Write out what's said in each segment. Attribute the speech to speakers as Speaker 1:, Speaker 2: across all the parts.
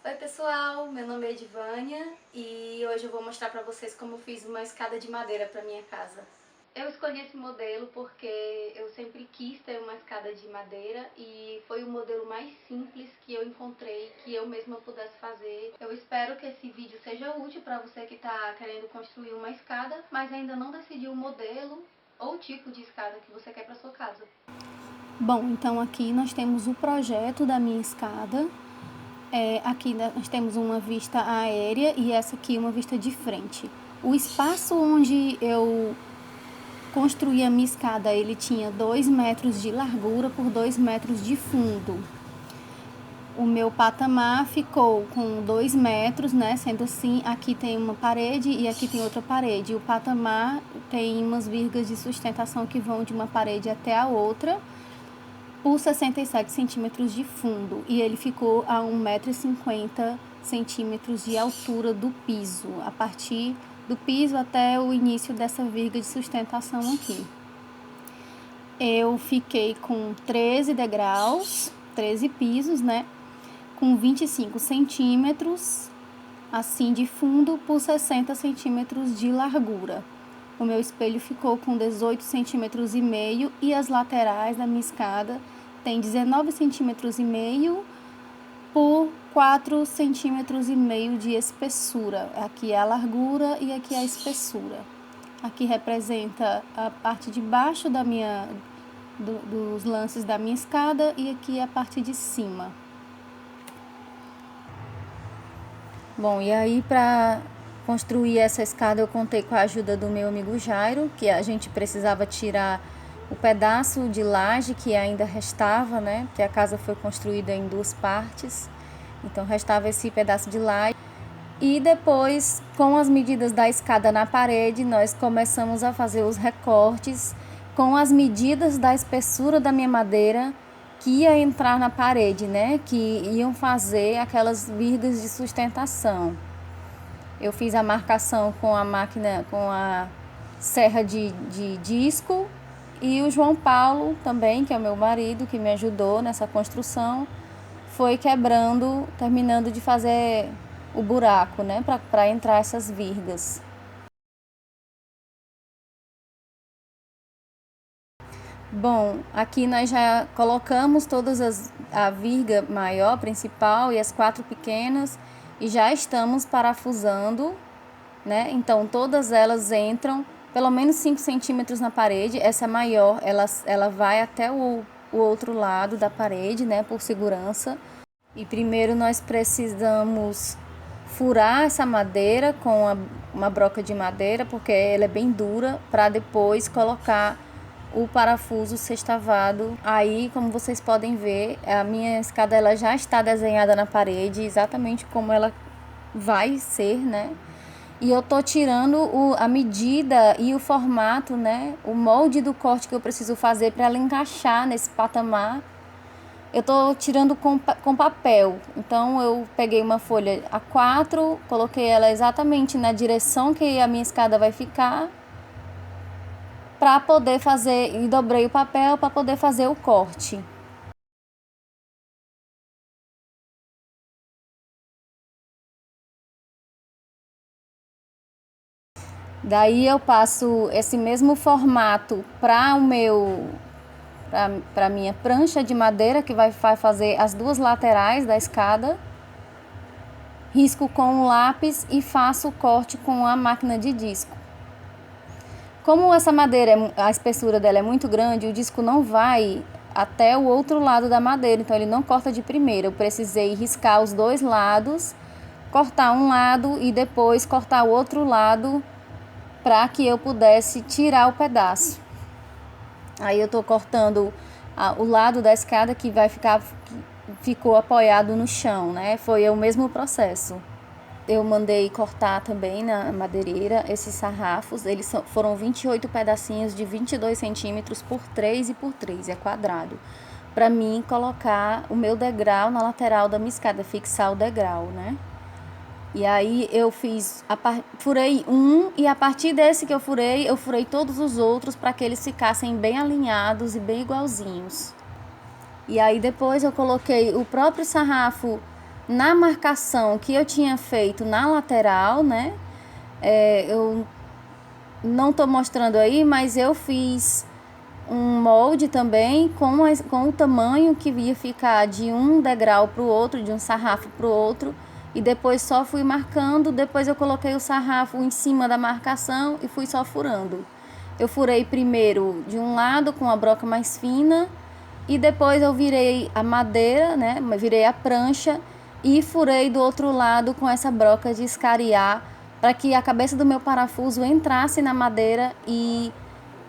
Speaker 1: Oi pessoal, meu nome é Edvânia e hoje eu vou mostrar pra vocês como eu fiz uma escada de madeira pra minha casa. Eu escolhi esse modelo porque eu sempre quis ter uma escada de madeira e foi o modelo mais simples que eu encontrei, que eu mesma pudesse fazer. Eu espero que esse vídeo seja útil para você que está querendo construir uma escada, mas ainda não decidiu o modelo ou o tipo de escada que você quer para sua casa. Bom, então aqui nós temos o projeto da minha escada. Aqui nós temos uma vista aérea e essa aqui uma vista de frente. O espaço onde eu construí a minha escada, ele tinha 2 metros de largura por 2 metros de fundo. O meu patamar ficou com 2 metros, né? Sendo assim, aqui tem uma parede e aqui tem outra parede. O patamar tem umas vigas de sustentação que vão de uma parede até a outra, por 67 centímetros de fundo, e ele ficou a 1,50 m de altura do piso, a partir do piso até o início dessa viga de sustentação aqui. Eu fiquei com 13 degraus, 13 pisos, né, com 25 centímetros, assim, de fundo por 60 centímetros de largura. O meu espelho ficou com 18 centímetros e meio e as laterais da minha escada tem 19 centímetros e meio por 4 centímetros e meio de espessura. Aqui é a largura e aqui é a espessura. Aqui representa a parte de baixo dos lances da minha escada e aqui é a parte de cima. Bom, e aí para construir essa escada eu contei com a ajuda do meu amigo Jairo, que a gente precisava tirar o pedaço de laje que ainda restava, né? Porque a casa foi construída em 2 partes, então restava esse pedaço de laje. E depois, com as medidas da escada na parede, nós começamos a fazer os recortes com as medidas da espessura da minha madeira que ia entrar na parede, né? Que iam fazer aquelas vigas de sustentação. Eu fiz a marcação com a máquina, com a serra de disco, e o João Paulo também, que é o meu marido, que me ajudou nessa construção, foi quebrando, terminando de fazer o buraco, né? Para entrar essas virgas. Bom, aqui nós já colocamos a virga maior, principal, e as 4 pequenas, e já estamos parafusando, né? Então todas elas entram pelo menos 5 centímetros na parede. Essa maior, ela vai até o outro lado da parede, né? Por segurança. E primeiro nós precisamos furar essa madeira com uma broca de madeira, porque ela é bem dura, para depois colocar o parafuso sextavado. Aí, como vocês podem ver, a minha escada ela já está desenhada na parede, exatamente como ela vai ser, né? E eu tô tirando a medida e o formato, né? O molde do corte que eu preciso fazer para ela encaixar nesse patamar. Eu tô tirando com papel. Então eu peguei uma folha A4, coloquei ela exatamente na direção que a minha escada vai ficar, para poder fazer, e dobrei o papel para poder fazer o corte. Daí eu passo esse mesmo formato para para minha prancha de madeira, que vai fazer as 2 laterais da escada. Risco com o lápis e faço o corte com a máquina de disco. Como essa madeira, a espessura dela é muito grande, o disco não vai até o outro lado da madeira, então ele não corta de primeira. Eu precisei riscar os 2 lados, cortar um lado e depois cortar o outro lado para que eu pudesse tirar o pedaço. Aí eu tô cortando o lado da escada que ficou apoiado no chão, né? Foi o mesmo processo. Eu mandei cortar também na madeireira esses sarrafos. Eles foram 28 pedacinhos de 22 centímetros por 3 e por 3, é quadrado. Para mim colocar o meu degrau na lateral da minha escada, fixar o degrau, né? E aí eu furei um, e a partir desse que eu furei todos os outros para que eles ficassem bem alinhados e bem igualzinhos. E aí depois eu coloquei o próprio sarrafo
Speaker 2: Na marcação que eu tinha feito na lateral, né? Eu não tô mostrando aí, mas eu fiz um molde também com o tamanho que ia ficar de um degrau para o outro, de um sarrafo para o outro, e depois só fui marcando. Depois eu coloquei o sarrafo em cima da marcação e fui só furando. Eu furei primeiro de um lado com a broca mais fina e depois eu virei a madeira, né? Virei a prancha e furei do outro lado com essa broca de escariar para que a cabeça do meu parafuso entrasse na madeira e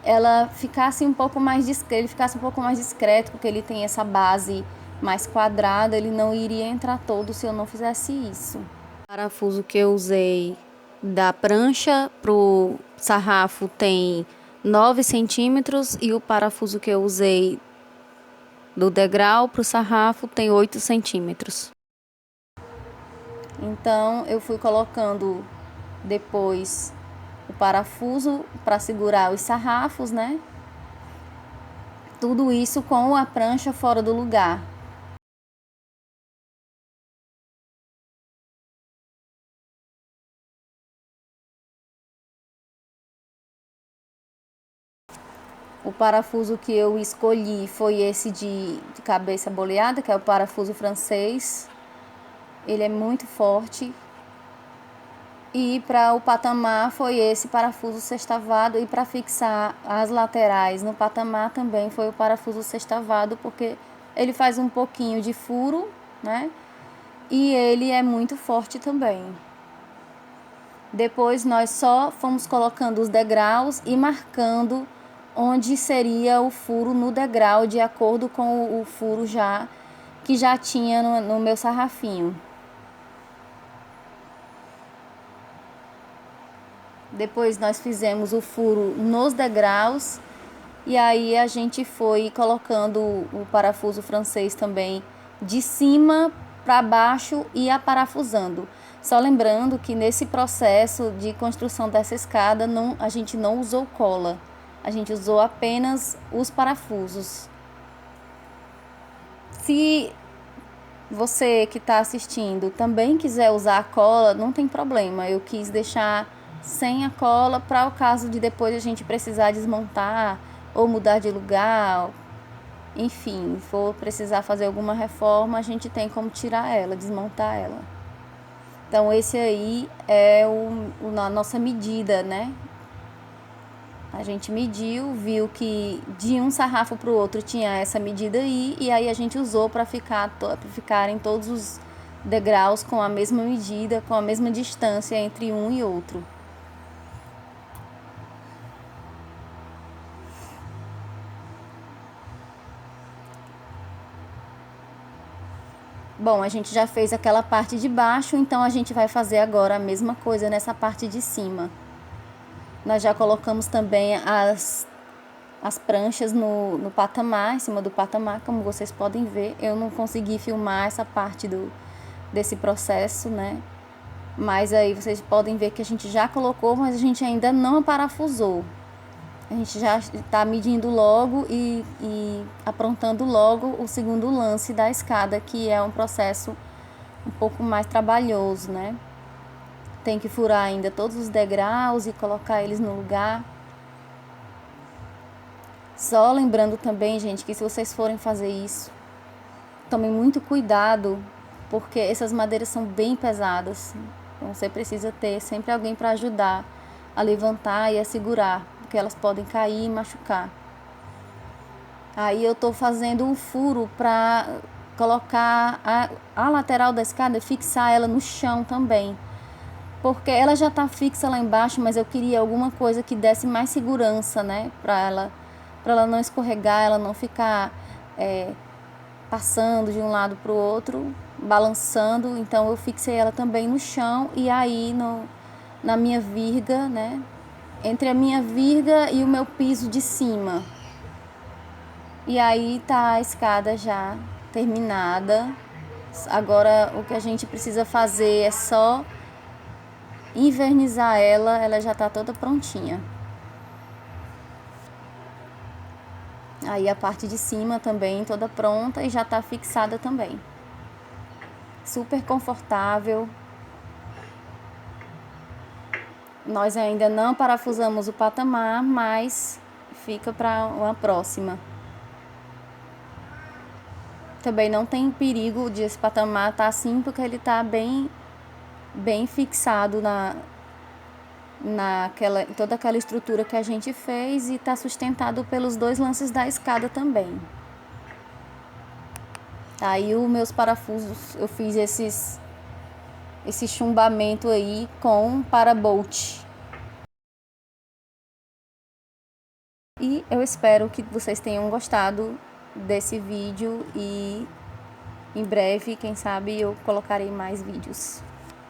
Speaker 2: ela ficasse um pouco mais discreto, ele ficasse um pouco mais discreto, porque ele tem essa base mais quadrada, ele não iria entrar todo se eu não fizesse isso. O parafuso que eu usei da prancha pro sarrafo tem 9 centímetros e o parafuso que eu usei do degrau pro sarrafo tem 8 centímetros. Então eu fui colocando depois o parafuso para segurar os sarrafos, né? Tudo isso com a prancha fora do lugar. O parafuso que eu escolhi foi esse de cabeça boleada, que é o parafuso francês. Ele é muito forte. E para o patamar foi esse parafuso sextavado, e para fixar as laterais no patamar também foi o parafuso sextavado, porque ele faz um pouquinho de furo, né? E ele é muito forte também. Depois nós só fomos colocando os degraus e marcando onde seria o furo no degrau, de acordo com o furo que já tinha no meu sarrafinho. Depois nós fizemos o furo nos degraus e aí a gente foi colocando o parafuso francês também de cima para baixo e aparafusando. Só lembrando que nesse processo de construção dessa escada a gente não usou cola, a gente usou apenas os parafusos. Se você que está assistindo também quiser usar a cola, não tem problema. Eu quis deixar sem a cola para o caso de depois a gente precisar desmontar ou mudar de lugar. Enfim, for precisar fazer alguma reforma, a gente tem como tirar ela, desmontar ela. Então esse aí é a nossa medida, né? A gente mediu, viu que de um sarrafo para o outro tinha essa medida aí, e aí a gente usou para ficarem todos os degraus com a mesma medida, com a mesma distância entre um e outro. Bom, a gente já fez aquela parte de baixo, então a gente vai fazer agora a mesma coisa nessa parte de cima. Nós já colocamos também as pranchas no patamar, em cima do patamar, como vocês podem ver. Eu não consegui filmar essa parte desse processo, né? Mas aí vocês podem ver que a gente já colocou, mas a gente ainda não parafusou. A gente já está medindo logo e aprontando logo o segundo lance da escada, que é um processo um pouco mais trabalhoso, né? Tem que furar ainda todos os degraus e colocar eles no lugar. Só lembrando também, gente, que se vocês forem fazer isso, tomem muito cuidado, porque essas madeiras são bem pesadas. Então você precisa ter sempre alguém para ajudar a levantar e a segurar, porque elas podem cair e machucar. Aí eu tô fazendo um furo para colocar a lateral da escada e fixar ela no chão também. Porque ela já tá fixa lá embaixo, mas eu queria alguma coisa que desse mais segurança, né? Para ela não escorregar, ela não ficar passando de um lado para o outro, balançando. Então eu fixei ela também no chão e aí na minha virga, né? Entre a minha virga e o meu piso de cima. E aí tá a escada já terminada. Agora o que a gente precisa fazer é só invernizar ela já tá toda prontinha. Aí a parte de cima também toda pronta e já tá fixada também. super confortável. Nós ainda não parafusamos o patamar, mas fica para uma próxima. Também não tem perigo de esse patamar estar assim, porque ele está bem fixado toda aquela estrutura que a gente fez, e está sustentado pelos 2 lances da escada também. Aí os meus parafusos, eu fiz esse chumbamento aí com parabolt. E eu espero que vocês tenham gostado desse vídeo, e em breve, quem sabe, eu colocarei mais vídeos.